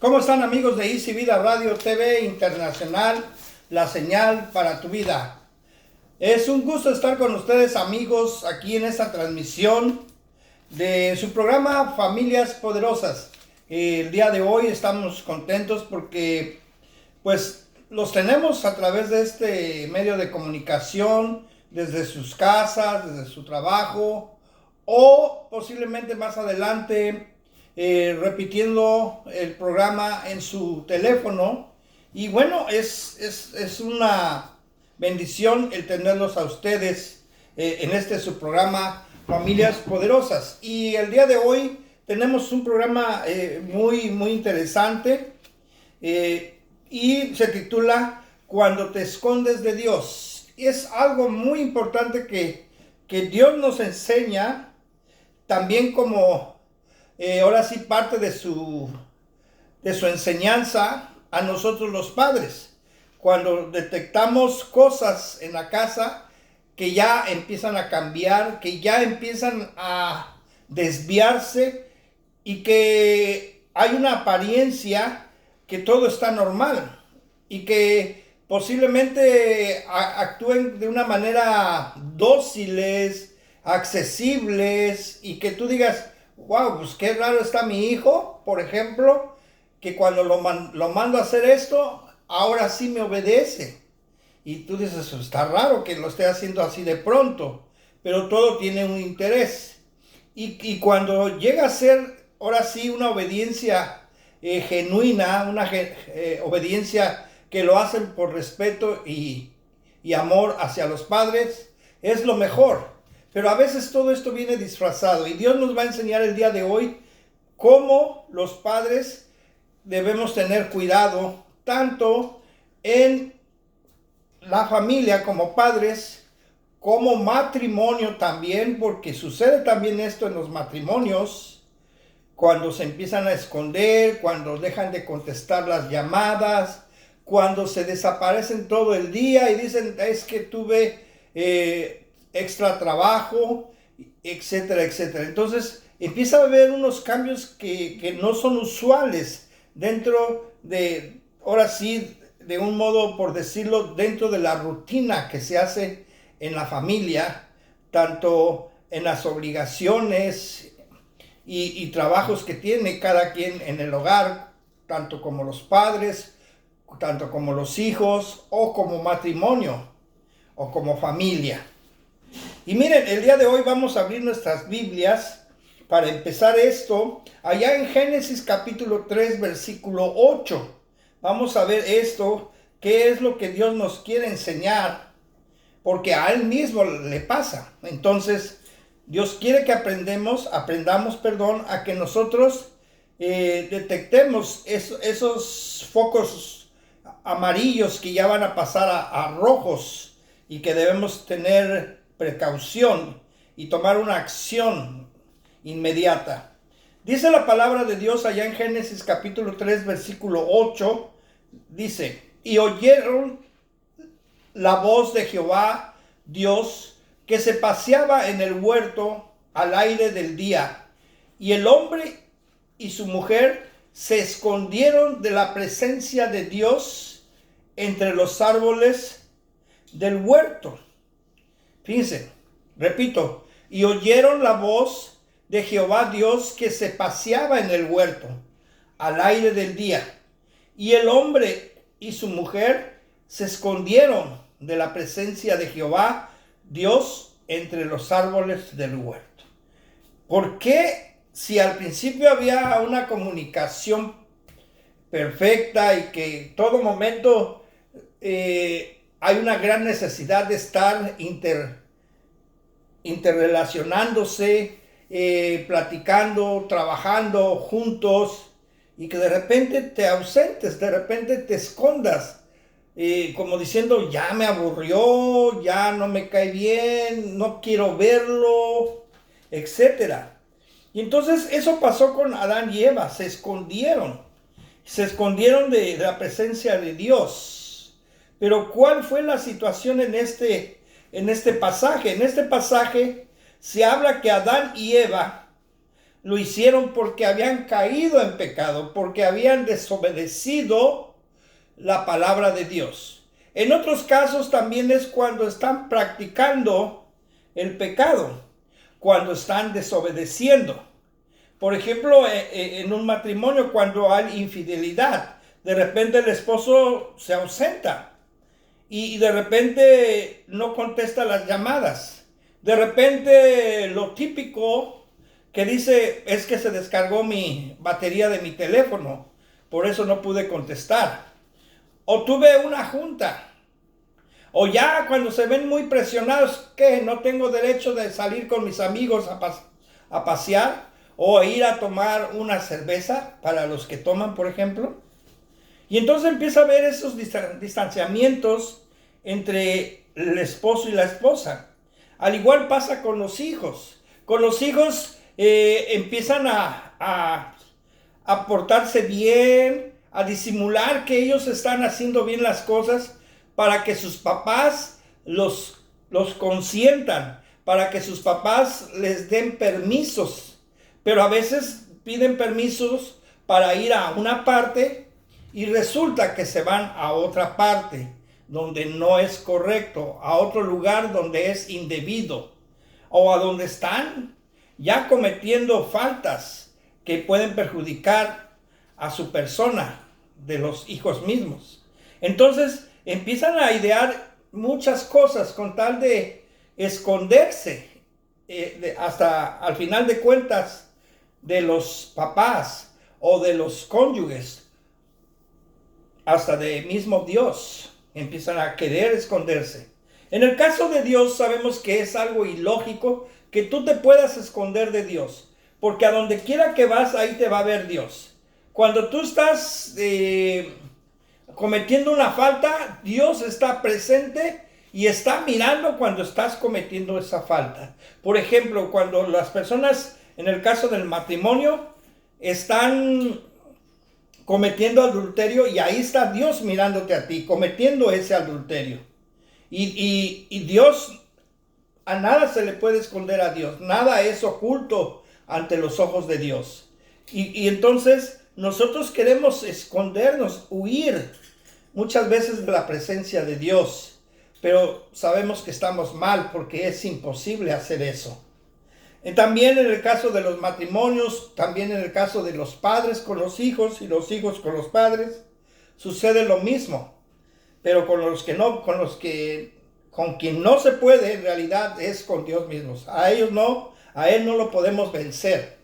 ¿Cómo están, amigos de Easy Vida Radio TV Internacional? La señal para tu vida. Es un gusto estar con ustedes, amigos, aquí en esta transmisión de su programa Familias Poderosas. El día de hoy estamos contentos porque pues los tenemos a través de este medio de comunicación, desde sus casas, desde su trabajo, o posiblemente más adelante repitiendo el programa en su teléfono. Y bueno, es una bendición el tenerlos a ustedes en su programa Familias Poderosas. Y el día de hoy tenemos un programa muy interesante y se titula Cuando te escondes de Dios. Y es algo muy importante que Dios nos enseña también como ahora sí parte de su enseñanza a nosotros los padres. Cuando detectamos cosas en la casa que ya empiezan a cambiar, que ya empiezan a desviarse y que hay una apariencia que todo está normal y que posiblemente actúen de una manera dóciles, accesibles, y que tú digas, wow, pues qué raro está mi hijo, por ejemplo, que cuando lo mando a hacer esto, ahora sí me obedece. Y tú dices, está raro que lo esté haciendo así de pronto, pero todo tiene un interés. Y cuando llega a ser, ahora sí, una obediencia genuina, una obediencia que lo hacen por respeto y amor hacia los padres, es lo mejor. Pero a veces todo esto viene disfrazado, y Dios nos va a enseñar el día de hoy cómo los padres debemos tener cuidado, tanto en la familia como padres, como matrimonio también, porque sucede también esto en los matrimonios, cuando se empiezan a esconder, cuando dejan de contestar las llamadas, cuando se desaparecen todo el día y dicen, es que tuve extra trabajo, etcétera, etcétera. Entonces empieza a haber unos cambios que no son usuales dentro de, ahora sí, de un modo por decirlo, dentro de la rutina que se hace en la familia, tanto en las obligaciones y trabajos que tiene cada quien en el hogar, tanto como los padres, tanto como los hijos, o como matrimonio, o como familia. Y miren, el día de hoy vamos a abrir nuestras Biblias para empezar esto, allá en Génesis capítulo 3, versículo 8. Vamos a ver esto, qué es lo que Dios nos quiere enseñar, porque a Él mismo le pasa. Entonces, Dios quiere que aprendamos, a que nosotros detectemos esos focos amarillos que ya van a pasar a rojos, y que debemos tener precaución y tomar una acción inmediata. Dice la palabra de Dios allá en Génesis capítulo 3, versículo 8, dice, y oyeron la voz de Jehová Dios que se paseaba en el huerto al aire del día, y el hombre y su mujer se escondieron de la presencia de Dios entre los árboles del huerto. Fíjense, repito, y oyeron la voz de Jehová Dios que se paseaba en el huerto al aire del día, y el hombre y su mujer se escondieron de la presencia de Jehová Dios entre los árboles del huerto. ¿Por qué, si al principio había una comunicación perfecta y que todo momento hay una gran necesidad de estar interrelacionándose, platicando, trabajando juntos, y que de repente te ausentes, de repente te escondas, como diciendo, ya me aburrió, ya no me cae bien, no quiero verlo, etcétera? Y entonces eso pasó con Adán y Eva, se escondieron de la presencia de Dios. Pero ¿cuál fue la situación en este pasaje? En este pasaje se habla que Adán y Eva lo hicieron porque habían caído en pecado, porque habían desobedecido la palabra de Dios. En otros casos también es cuando están practicando el pecado, cuando están desobedeciendo. Por ejemplo, en un matrimonio, cuando hay infidelidad, de repente el esposo se ausenta y de repente no contesta las llamadas. De repente lo típico que dice es que se descargó mi batería de mi teléfono, por eso no pude contestar. O tuve una junta. O ya cuando se ven muy presionados, que no tengo derecho de salir con mis amigos a pasear o ir a tomar una cerveza para los que toman, por ejemplo. Y entonces empieza a haber esos distanciamientos entre el esposo y la esposa. Al igual pasa con los hijos. Con los hijos empiezan a portarse bien, a disimular que ellos están haciendo bien las cosas para que sus papás los consientan, para que sus papás les den permisos. Pero a veces piden permisos para ir a una parte y resulta que se van a otra parte donde no es correcto, a otro lugar donde es indebido, o a donde están ya cometiendo faltas que pueden perjudicar a su persona, de los hijos mismos. Entonces empiezan a idear muchas cosas con tal de esconderse, hasta al final de cuentas, de los papás o de los cónyuges, hasta de mismo Dios. Empiezan a querer esconderse. En el caso de Dios sabemos que es algo ilógico que tú te puedas esconder de Dios, porque a donde quiera que vas, ahí te va a ver Dios. Cuando tú estás cometiendo una falta, Dios está presente y está mirando cuando estás cometiendo esa falta. Por ejemplo, cuando las personas, en el caso del matrimonio, están cometiendo adulterio y ahí está Dios mirándote a ti, cometiendo ese adulterio. Y Dios, a nada se le puede esconder a Dios, nada es oculto ante los ojos de Dios. Y entonces nosotros queremos escondernos, huir muchas veces de la presencia de Dios, pero sabemos que estamos mal porque es imposible hacer eso. También en el caso de los matrimonios, también en el caso de los padres con los hijos y los hijos con los padres, sucede lo mismo. Pero con los que no, con quien no se puede, en realidad es con Dios mismo. A ellos no, a Él no lo podemos vencer.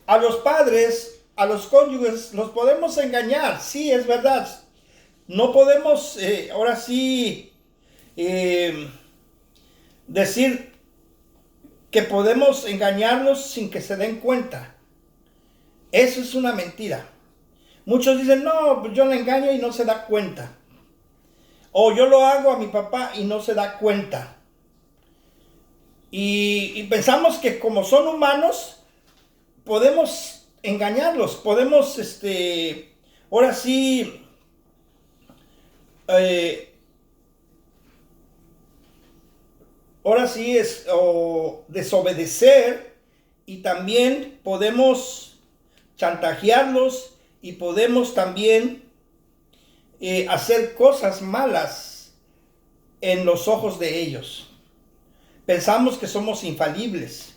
A los padres, a los cónyuges, los podemos engañar, sí, es verdad. No podemos, ahora sí, decir que podemos engañarlos sin que se den cuenta. Eso es una mentira. Muchos dicen, no, yo le engaño y no se da cuenta. O yo lo hago a mi papá y no se da cuenta. Y pensamos que como son humanos, podemos engañarlos, podemos, ahora sí, desobedecer, y también podemos chantajearlos y podemos también hacer cosas malas en los ojos de ellos. Pensamos que somos infalibles,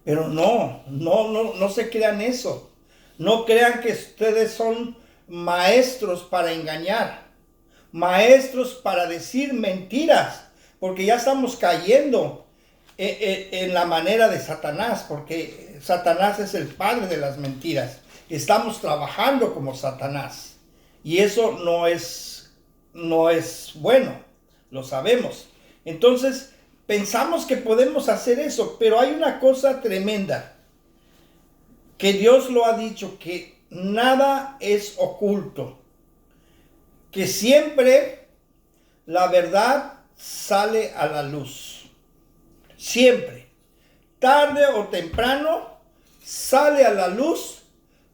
pero no se crean eso. No crean que ustedes son maestros para engañar, maestros para decir mentiras, porque ya estamos cayendo en la manera de Satanás, porque Satanás es el padre de las mentiras. Estamos trabajando como Satanás y eso no es bueno, lo sabemos. Entonces pensamos que podemos hacer eso, pero hay una cosa tremenda, que Dios lo ha dicho, que nada es oculto, que siempre la verdad sale a la luz. Siempre, tarde o temprano, sale a la luz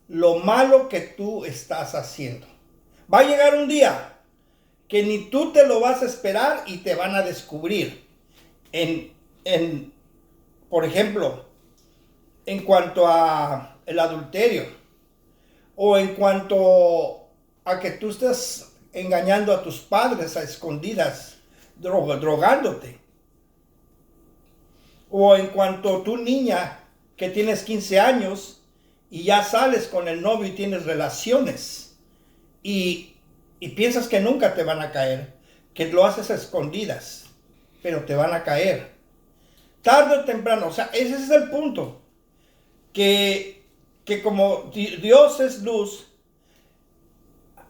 lo malo que tú estás haciendo. Va a llegar un día que ni tú te lo vas a esperar y te van a descubrir. Por ejemplo, en cuanto a el adulterio, o en cuanto a que tú estás engañando a tus padres a escondidas, drogándote, o en cuanto a tu niña que tienes 15 años y ya sales con el novio y tienes relaciones y piensas que nunca te van a caer, que lo haces a escondidas, pero te van a caer tarde o temprano. O sea, ese es el punto, que como Dios es luz,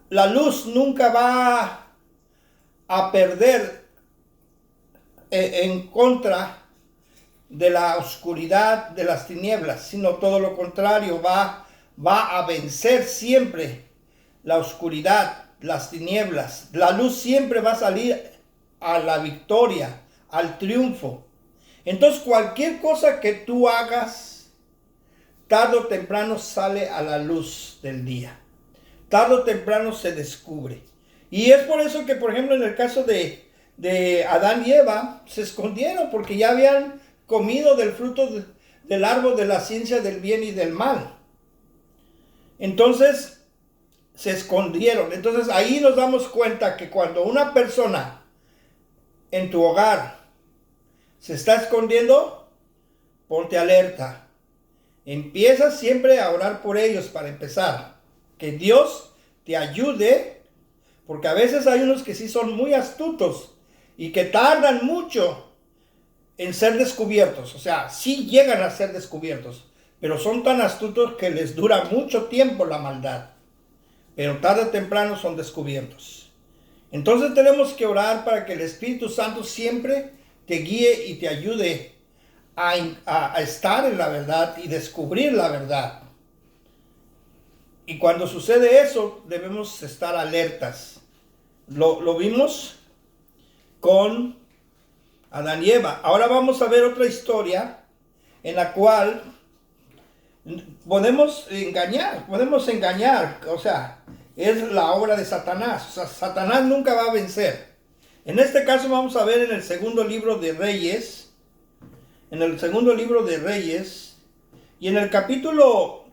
la luz nunca va a perder en contra de la oscuridad, de las tinieblas, sino todo lo contrario, va a vencer siempre la oscuridad, las tinieblas. La luz siempre va a salir a la victoria, al triunfo. Entonces cualquier cosa que tú hagas, tarde o temprano sale a la luz del día. Tarde o temprano se descubre. Y es por eso que, por ejemplo, en el caso de Adán y Eva, se escondieron porque ya habían comido del fruto del árbol de la ciencia del bien y del mal. Entonces, se escondieron. Entonces, ahí nos damos cuenta que cuando una persona en tu hogar se está escondiendo, ponte alerta. Empieza siempre a orar por ellos para empezar. Que Dios te ayude, porque a veces hay unos que sí son muy astutos y que tardan mucho en ser descubiertos. O sea, sí llegan a ser descubiertos, pero son tan astutos que les dura mucho tiempo la maldad. Pero tarde o temprano son descubiertos. Entonces tenemos que orar para que el Espíritu Santo siempre te guíe y te ayude a estar en la verdad y descubrir la verdad. Y cuando sucede eso, debemos estar alertas. Lo vimos con Adán y Eva. Ahora vamos a ver otra historia en la cual podemos engañar, o sea, es la obra de Satanás. O sea, Satanás nunca va a vencer. En este caso vamos a ver en el segundo libro de Reyes, y en el capítulo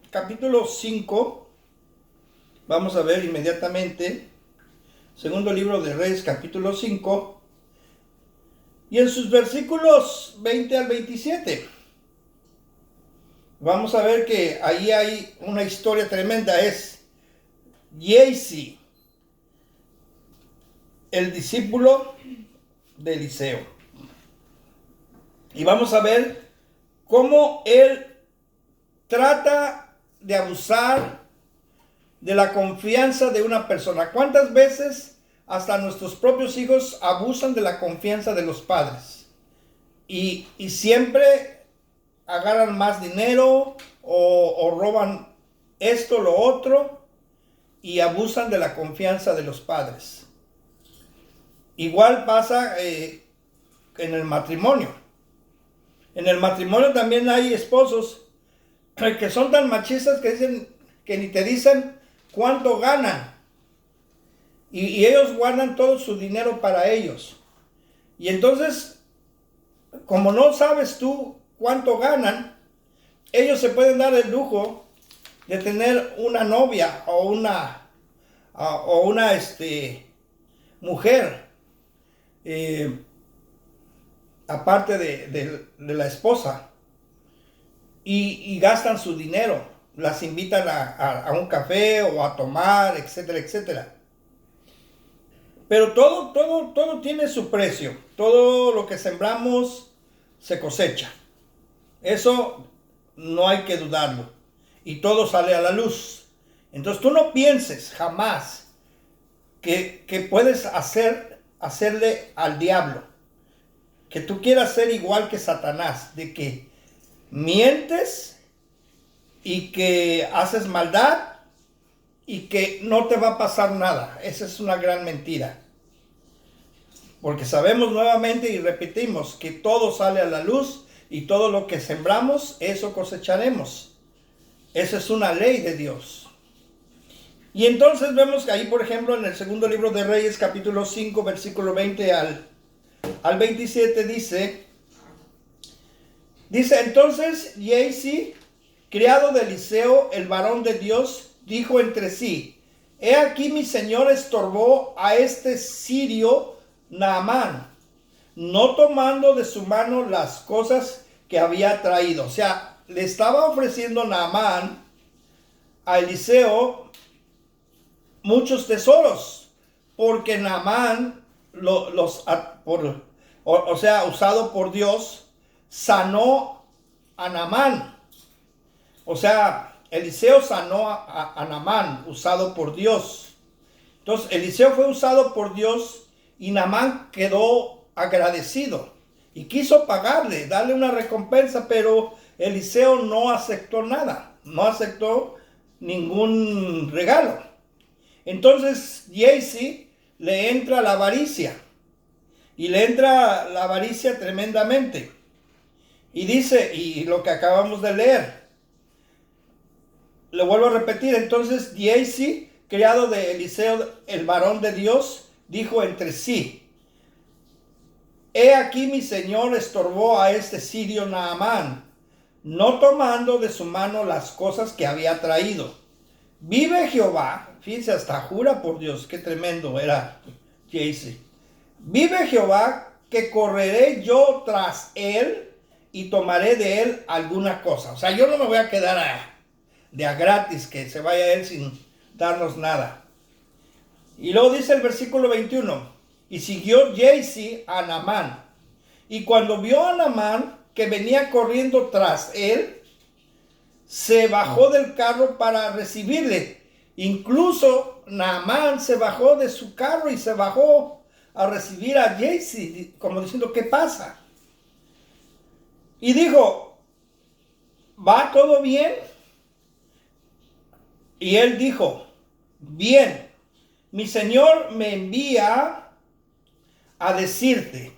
5, vamos a ver inmediatamente, segundo libro de Reyes, capítulo 5, y en sus versículos 20 al 27. Vamos a ver que ahí hay una historia tremenda. Es Giezi, el discípulo de Eliseo. Y vamos a ver cómo él trata de abusar de la confianza de una persona. ¿Cuántas veces hasta nuestros propios hijos abusan de la confianza de los padres? Y siempre agarran más dinero o roban esto, lo otro, y abusan de la confianza de los padres. Igual pasa en el matrimonio. En el matrimonio también hay esposos que son tan machistas que ni te dicen cuánto ganan. Y ellos guardan todo su dinero para ellos. Y entonces, como no sabes tú cuánto ganan, ellos se pueden dar el lujo de tener una novia o una mujer aparte de la esposa, y gastan su dinero, las invitan a un café o a tomar, etcétera, etcétera. Pero todo tiene su precio. Todo lo que sembramos se cosecha. Eso no hay que dudarlo. Y todo sale a la luz. Entonces tú no pienses jamás que puedes hacerle al diablo, que tú quieras ser igual que Satanás, de que mientes y que haces maldad y que no te va a pasar nada. Esa es una gran mentira. Porque sabemos nuevamente y repetimos que todo sale a la luz y todo lo que sembramos, eso cosecharemos. Esa es una ley de Dios. Y entonces vemos que ahí, por ejemplo, en el segundo libro de Reyes, capítulo 5, versículo 20 al 27, dice, entonces Giezi criado de Eliseo, el varón de Dios, dijo entre sí: he aquí mi señor estorbó a este sirio Naamán, no tomando de su mano las cosas que había traído. O sea, le estaba ofreciendo Naamán a Eliseo muchos tesoros, porque Naamán, usado por Dios, sanó a Naamán. O sea, Eliseo sanó a Naamán, usado por Dios. Entonces, Eliseo fue usado por Dios y Naamán quedó agradecido y quiso pagarle, darle una recompensa, pero Eliseo no aceptó nada, no aceptó ningún regalo. Entonces, Gehazi le entra la avaricia, y le entra la avaricia tremendamente. Y dice, y lo que acabamos de leer, le vuelvo a repetir. Entonces Gehazi, criado de Eliseo, el varón de Dios, dijo entre sí: he aquí mi señor estorbó a este sirio Naamán, no tomando de su mano las cosas que había traído. Vive Jehová, fíjense, hasta jura por Dios, qué tremendo era Gehazi. Vive Jehová, que correré yo tras él y tomaré de él alguna cosa. O sea, yo no me voy a quedar de a gratis, que se vaya él sin darnos nada. Y luego dice el versículo 21, y siguió Gehazi a Naamán, y cuando vio a Naamán que venía corriendo tras él, se bajó del carro para recibirle. Incluso Naamán se bajó de su carro y se bajó a recibir a Gehazi, como diciendo: ¿qué pasa? Y dijo: ¿va todo bien? Y él dijo: bien, mi señor me envía a decirte.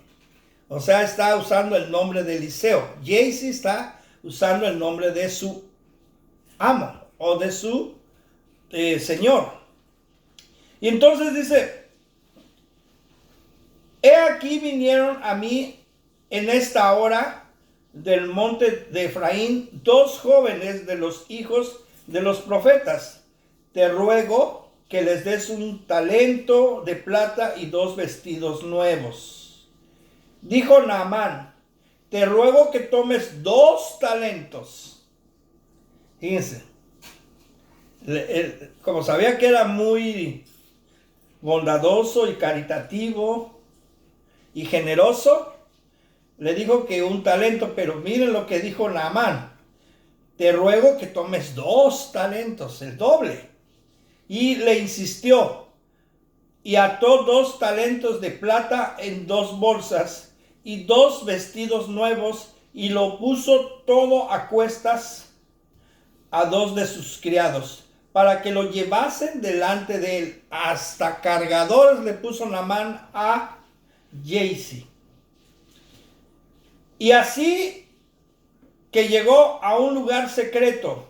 O sea, está usando el nombre de Eliseo. Gehazi está usando el nombre de su amo o de su señor. Y entonces dice: he aquí vinieron a mí en esta hora del monte de Efraín dos jóvenes de los hijos de los profetas. Te ruego que les des un talento de plata y 2 vestidos nuevos. Dijo Naamán: te ruego que tomes 2 talentos. Fíjense, como sabía que era muy bondadoso y caritativo y generoso, le dijo que un talento. Pero miren lo que dijo Naamán: te ruego que tomes 2 talentos, el doble. Y le insistió, y ató 2 talentos de plata en 2 bolsas y 2 vestidos nuevos, y lo puso todo a cuestas a 2 de sus criados, para que lo llevasen delante de él. Hasta cargadores le puso Naamán a Gehazi. Y así que llegó a un lugar secreto,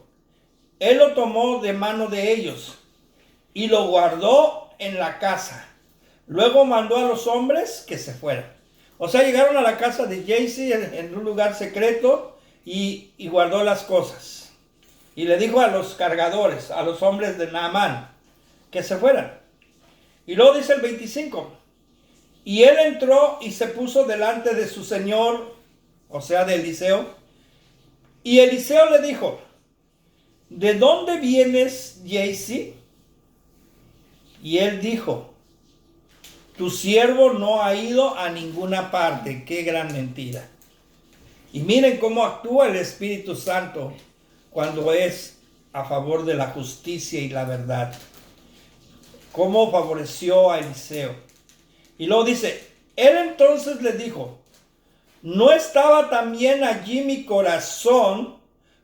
él lo tomó de mano de ellos y lo guardó en la casa. Luego mandó a los hombres que se fueran. O sea, llegaron a la casa de Gehazi en un lugar secreto y guardó las cosas. Y le dijo a los cargadores, a los hombres de Naamán, que se fueran. Y luego dice el 25, y él entró y se puso delante de su señor, o sea, de Eliseo. Y Eliseo le dijo: ¿de dónde vienes, Gehazi? Y él dijo: tu siervo no ha ido a ninguna parte. Qué gran mentira. Y miren cómo actúa el Espíritu Santo cuando es a favor de la justicia y la verdad. Cómo favoreció a Eliseo. Y luego dice: él entonces le dijo: ¿no estaba también allí mi corazón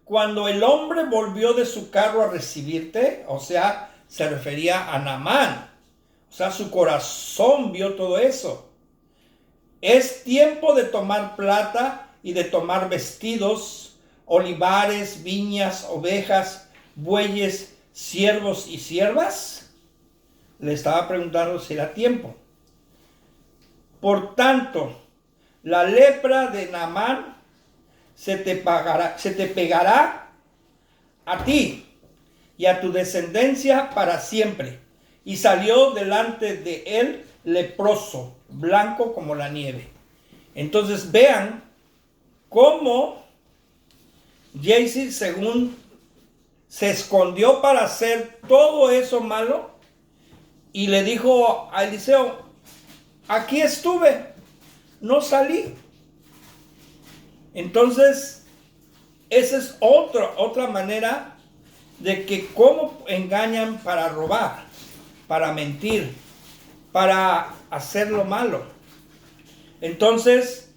cuando el hombre volvió de su carro a recibirte? O sea, se refería a Naamán. O sea, su corazón vio todo eso. Es tiempo de tomar plata y de tomar vestidos, olivares, viñas, ovejas, bueyes, siervos y siervas. Le estaba preguntando si era tiempo. Por tanto, la lepra de Naamán se te pegará a ti y a tu descendencia para siempre. Y salió delante de él leproso, blanco como la nieve. Entonces vean cómo Giezi, según se escondió para hacer todo eso malo, y le dijo a Eliseo, aquí estuve, no salí. Entonces, esa es otra manera de que cómo engañan para robar, para mentir, para hacer lo malo. Entonces,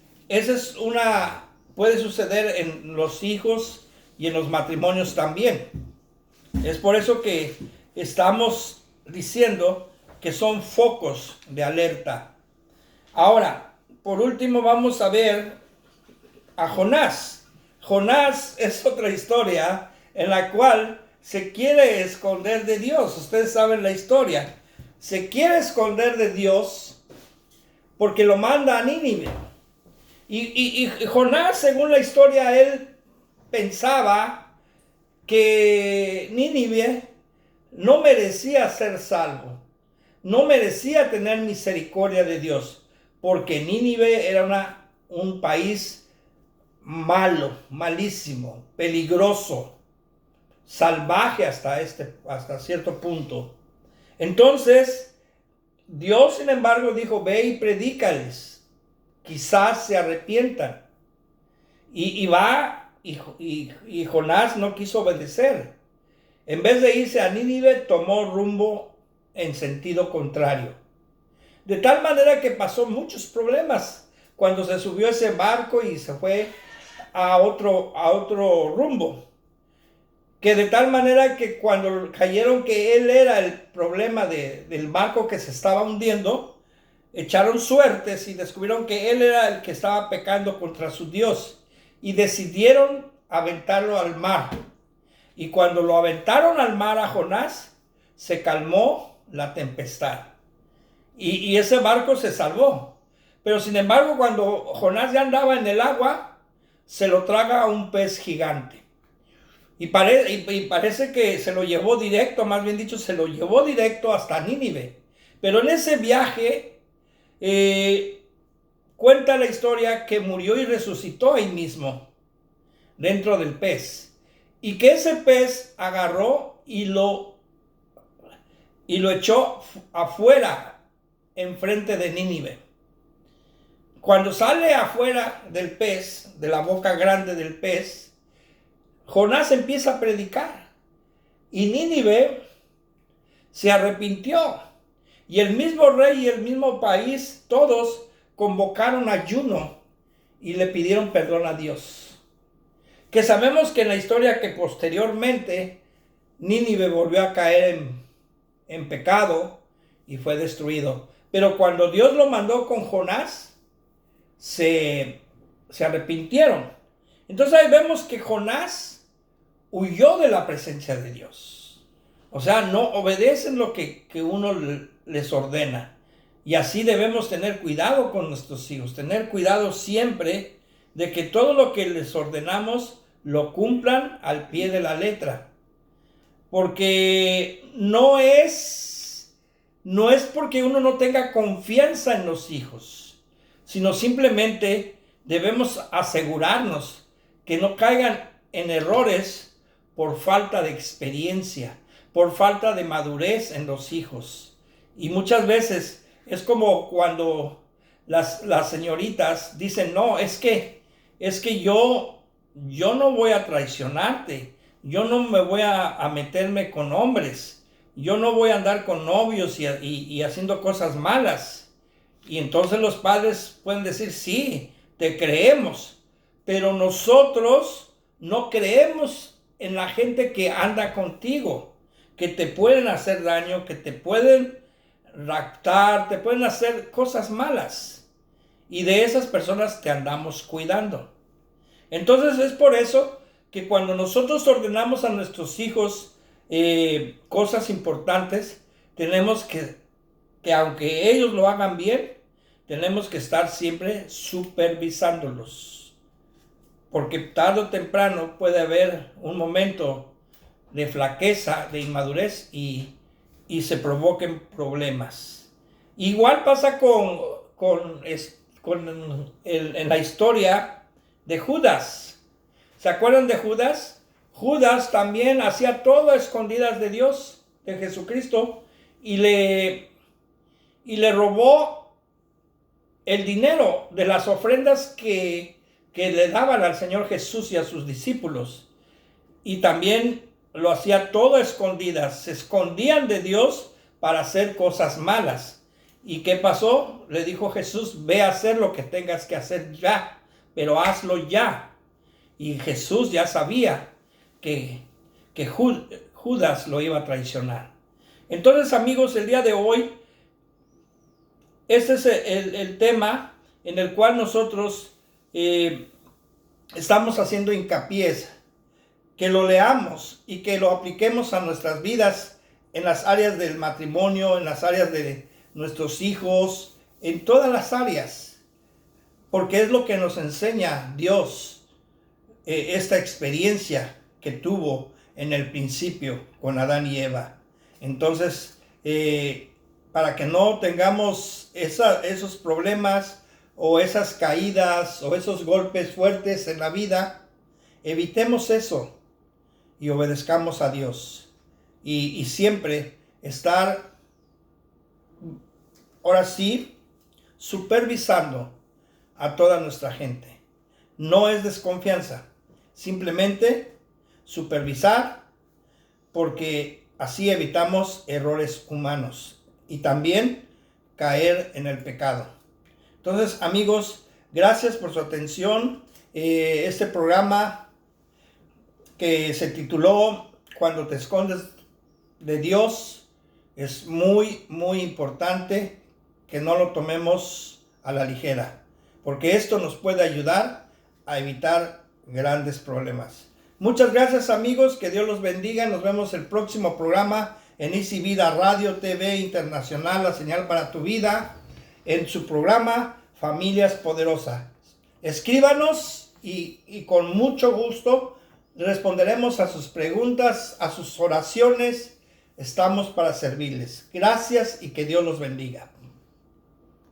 puede suceder en los hijos y en los matrimonios también. Es por eso que estamos diciendo que son focos de alerta. Ahora, por último, vamos a ver a Jonás. Jonás es otra historia en la cual se quiere esconder de Dios. Ustedes saben la historia. Se quiere esconder de Dios porque lo manda a Nínive. Y Jonás, según la historia, él pensaba que Nínive no merecía ser salvo, no merecía tener misericordia de Dios, porque Nínive era un país malo, malísimo, peligroso, salvaje hasta cierto punto. Entonces, Dios, sin embargo, dijo, ve y predícales, quizás se arrepientan. Y Jonás no quiso obedecer. En vez de irse a Nínive, tomó rumbo en sentido contrario. De tal manera que pasó muchos problemas cuando se subió ese barco y se fue a otro rumbo. Que de tal manera que cuando cayeron que él era el problema del barco que se estaba hundiendo, echaron suertes y descubrieron que él era el que estaba pecando contra su Dios. Y decidieron aventarlo al mar. Y cuando lo aventaron al mar a Jonás, se calmó la tempestad. Y ese barco se salvó. Pero sin embargo, cuando Jonás ya andaba en el agua, se lo traga un pez gigante. Y parece que se lo llevó directo, más bien dicho, se lo llevó directo hasta Nínive. Pero en ese viaje, cuenta la historia que murió y resucitó ahí mismo, dentro del pez. Y que ese pez agarró y lo echó afuera, enfrente de Nínive. Cuando sale afuera del pez, de la boca grande del pez, Jonás empieza a predicar. Y Nínive se arrepintió. Y el mismo rey y el mismo país, todos convocaron ayuno y le pidieron perdón a Dios. Que sabemos que en la historia que posteriormente Nínive volvió a caer en pecado y fue destruido. Pero cuando Dios lo mandó con Jonás, se arrepintieron. Entonces ahí vemos que Jonás huyó de la presencia de Dios. O sea, no obedecen lo que uno les ordena. Y así debemos tener cuidado con nuestros hijos, tener cuidado siempre de que todo lo que les ordenamos lo cumplan al pie de la letra. Porque no es porque uno no tenga confianza en los hijos, sino simplemente debemos asegurarnos que no caigan en errores por falta de experiencia, por falta de madurez en los hijos. Y muchas veces es como cuando las señoritas dicen, no, es que yo no voy a traicionarte, yo no me voy a meterme con hombres, yo no voy a andar con novios y haciendo cosas malas. Y entonces los padres pueden decir, sí, te creemos, pero nosotros no creemos en la gente que anda contigo, que te pueden hacer daño, que te pueden raptar, te pueden hacer cosas malas. Y de esas personas te andamos cuidando. Entonces es por eso que cuando nosotros ordenamos a nuestros hijos cosas importantes, tenemos que aunque ellos lo hagan bien, tenemos que estar siempre supervisándolos. Porque tarde o temprano puede haber un momento de flaqueza, de inmadurez y se provoquen problemas. Igual pasa en la historia de Judas. ¿Se acuerdan de Judas? Judas también hacía todo a escondidas de Dios, de Jesucristo, y le robó el dinero de las ofrendas que le daban al Señor Jesús y a sus discípulos. Y también lo hacía todo a escondidas. Se escondían de Dios para hacer cosas malas. ¿Y qué pasó? Le dijo Jesús, ve a hacer lo que tengas que hacer ya, pero hazlo ya. Y Jesús ya sabía que Judas lo iba a traicionar. Entonces, amigos, el día de hoy, este es el tema en el cual nosotros estamos haciendo hincapié, que lo leamos y que lo apliquemos a nuestras vidas en las áreas del matrimonio, en las áreas de nuestros hijos, en todas las áreas, porque es lo que nos enseña Dios, esta experiencia que tuvo en el principio con Adán y Eva. Entonces, para que no tengamos esos problemas o esas caídas o esos golpes fuertes en la vida, evitemos eso y obedezcamos a Dios. Y siempre estar, ahora sí, supervisando a toda nuestra gente. No es desconfianza, simplemente supervisar, porque así evitamos errores humanos y también caer en el pecado. Entonces, amigos, gracias por su atención. Este programa que se tituló Cuando te escondes de Dios es muy, muy importante que no lo tomemos a la ligera, porque esto nos puede ayudar a evitar grandes problemas. Muchas gracias, amigos, que Dios los bendiga. Nos vemos el próximo programa en Easy Vida Radio TV Internacional, la señal para tu vida, en su programa Familias Poderosas. Escríbanos y con mucho gusto responderemos a sus preguntas, a sus oraciones. Estamos para servirles. Gracias y que Dios los bendiga.